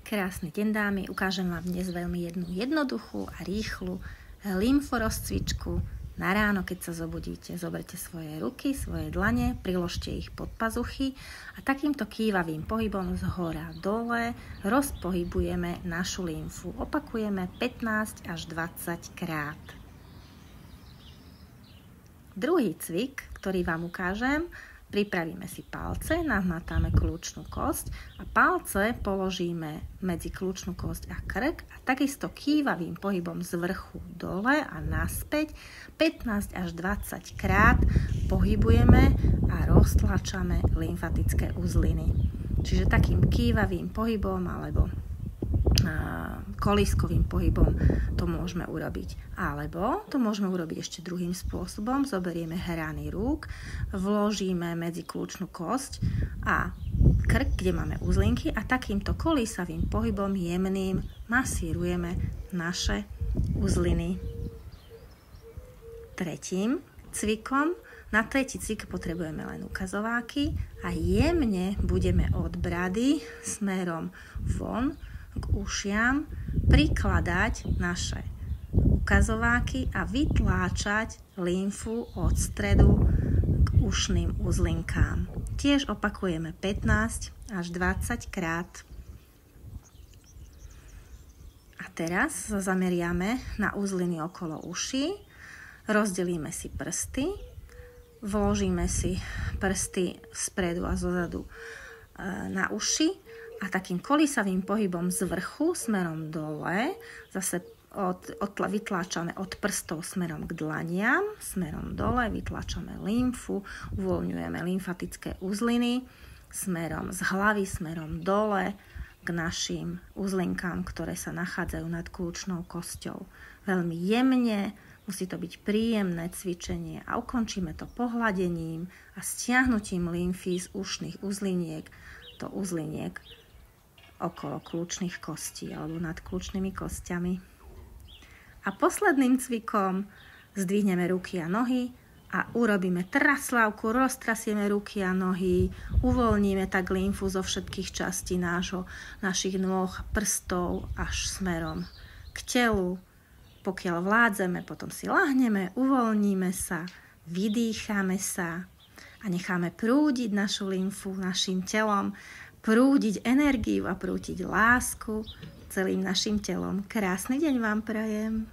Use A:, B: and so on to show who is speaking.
A: Krásny deň dámy, ukážem vám dnes veľmi jednu jednoduchú a rýchlu lymforozcvičku. Na ráno, keď sa zobudíte, zoberte svoje ruky, svoje dlane, priložte ich pod pazuchy a takýmto kývavým pohybom z hora dole rozpohybujeme našu lymfu. Opakujeme 15 až 20 krát. Druhý cvik, ktorý vám ukážem, pripravíme si palce, nahmatáme kľúčnú kosť a palce položíme medzi kľúčnú kosť a krk a takisto kývavým pohybom z vrchu dole a naspäť 15 až 20 krát pohybujeme a roztlačame lymfatické uzliny. Čiže takým kývavým pohybom alebo kolískovým pohybom to môžeme urobiť. Alebo to môžeme urobiť ešte druhým spôsobom. Zoberieme hrany rúk, vložíme medzi kľúčnú kosť a krk, kde máme uzlinky a takýmto kolísavým pohybom jemným masírujeme naše uzliny. Tretím cvikom, na tretí cvik potrebujeme len ukazováky a jemne budeme od brady smerom von k ušiam prikladať naše ukazováky a vytláčať lymfu od stredu k ušným uzlinkám. Tiež opakujeme 15 až 20 krát. A teraz sa zameriame na uzliny okolo uší. Rozdelíme si prsty, vložíme si prsty spredu a zozadu na uši a takým kolísavým pohybom z vrchu smerom dole zase vytláčame od prstov smerom k dlaniam, smerom dole vytláčame lymfu, uvoľňujeme lymfatické uzliny smerom z hlavy, smerom dole k našim uzlinkám, ktoré sa nachádzajú nad kľúčnou kosťou. Veľmi jemne, musí to byť príjemné cvičenie a ukončíme to pohľadením a stiahnutím lymfy z ušných uzliniek do uzliniek okolo kľúčnych kostí alebo nad kľúčnymi kostiami. A posledným cvikom zdvihneme ruky a nohy a urobíme traslavku, roztrasieme ruky a nohy, uvoľníme tak lymfu zo všetkých častí našich nôh, prstov až smerom k telu. Pokiaľ vládzeme, potom si lahneme, uvoľníme sa, vydýchame sa a necháme prúdiť našu lymfu našim telom, prúdiť energiu a prúdiť lásku celým našim telom. Krásny deň vám prajem.